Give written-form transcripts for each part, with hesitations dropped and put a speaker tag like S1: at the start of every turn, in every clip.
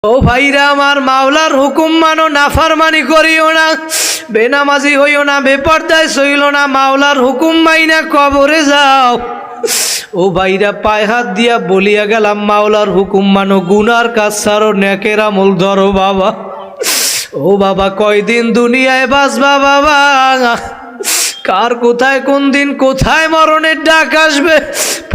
S1: ও ভাইরা আমার, মাওলার হুকুম মানো, নাফরমানি করিও না, বেনামাজি হইও না, বেপরদায় চইল না, মাওলার হুকুম মাইনা কবরে যাও। ও ভাইরা, পায়ে হাত দিয়া বলিয়া গেলাম, মাওলার হুকুম মানো, গুনার কাজ ছাড়ো, নেকের আমল ধরো বাবা। ও বাবা, কয়দিন দুনিয়ায় বাঁচবা বাবা? কার কোথায় কোন দিন কোথায় মরণের ডাক আসবে।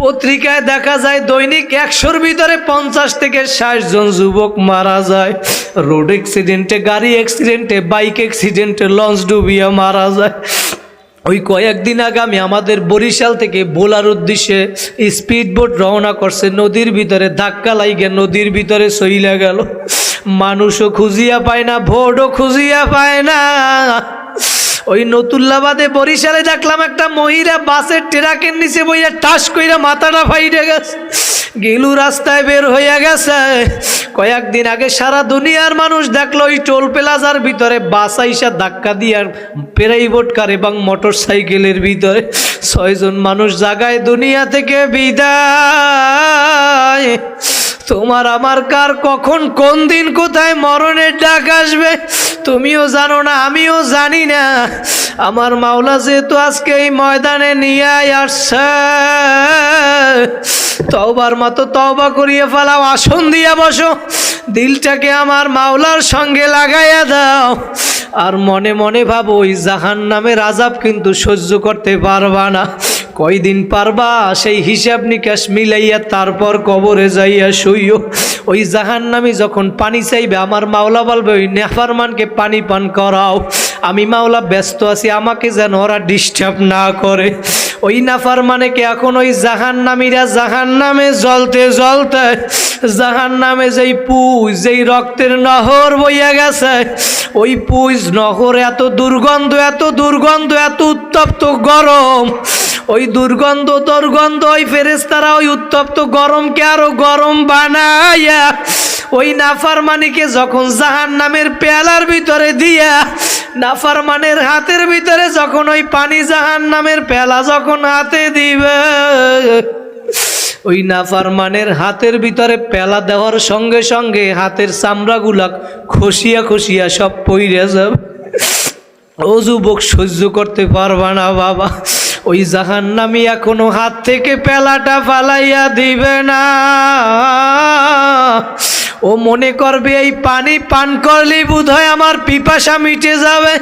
S1: পত্রিকায় দেখা যায় দৈনিক 100-র ভিতরে 50 থেকে 60 জন যুবক মারা যায়। রোড অ্যাক্সিডেন্টে, গাড়ি অ্যাক্সিডেন্টে, বাইক অ্যাক্সিডেন্টে, লঞ্চ ডুবিয়ে মারা যায়। ওই কয়েকদিন আগে আমি আমাদের বরিশাল থেকে ভোলার উদ্দেশ্যে স্পিডবোট রওনা করছে, নদীর ভিতরে ধাক্কা লাইগে নদীর ভিতরে চইলা গেল। মানুষও খুঁজিয়া পায় না, ভোটও খুঁজিয়া পায় না। ওই নতুল্লাবাদে বরিশালে দেখলাম একটা মহিলা বাসের ট্রাকের নিচে বইয়া টাস কইরা মাথাটা ফাইটে গেছে, গেলু রাস্তায় বের হইয়া গেছে। কয়েকদিন আগে সারা দুনিয়ার মানুষ দেখলো ওই টোল প্লাজার ভিতরে বাস আইসা ধাক্কা দিয়ে প্রাইভেট কার এবং মোটর সাইকেলের ভিতরে 6 জন মানুষ জাগায় দুনিয়া থেকে বিদায়। তোমার আমার কার কখন কোন দিন কোথায় মরণের ডাক আসবে তুমিও জানো না, আমিও জানি না। আমার মাওলা যেহেতু আজকে এই ময়দানে নিয়ে আসছে, তওবার মতো তওবা করিয়ে ফেলাও, আসন দিয়া বসো, দিলটাকে আমার মাওলার সঙ্গে লাগাইয়া দাও। আর মনে মনে ভাবো, ওই জাহান্নামের আযাব কিন্তু সহ্য করতে পারবা না। কয়দিন পারবা সেই হিসাব নিকাশ মিলাইয়া তারপর কবরে যাইয়া শুইও। ওই জাহান্নামী যখন পানি চাইবে, আমার মাওলা বলবে, ওই নাফরমানকে পানি পান করাও, আমি মাওলা ব্যস্ত আছি, আমাকে যেন ওরা ডিস্টার্ব না করে। ওই নাফরমানকে এখন ওই জাহান্নামীরা জাহান্নামে জ্বলতে জ্বলতে, জাহান্নামে যেই পুজ, যেই রক্তের নহর বইয়া গেছে, ওই পুজ নহর এত দুর্গন্ধ, এত দুর্গন্ধ, এত উত্তপ্ত গরম। ওই দুর্গন্ধ ওই ফেরেশতারা ওই উত্তপ্ত গরমকে আরো গরম বানায়া ওই নাফরমানিকে যখন জাহান্নামের পেয়ালার ভিতরে দিয়া, নাফরমানের হাতের ভিতরে যখন ওই পানি জাহান্নামের পেয়ালা যখন হাতে দিবে, ওই নাফরমানের হাতের ভিতরে পেলা দেওয়ার সঙ্গে সঙ্গে হাতের চামড়াগুলা খসিয়া খসিয়া সব পইড়ে যাবে। ও যুবক, সহ্য করতে পারবা না বাবা। ওই জাহান্নামী এখনো হাত থেকে পেলাটা ফালাইয়া দিবে না। ও মনে করবে এই পানি পান করলেই বোধহয় আমার পিপাসা মিটে যাবে।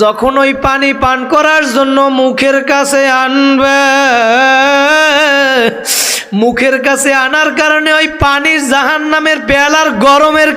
S1: যখন ওই পানি পান করার জন্য মুখের কাছে আনবে, মুখের কাছে আনার কারণে ওই পানির জাহান্নামের পেয়ালার গরমের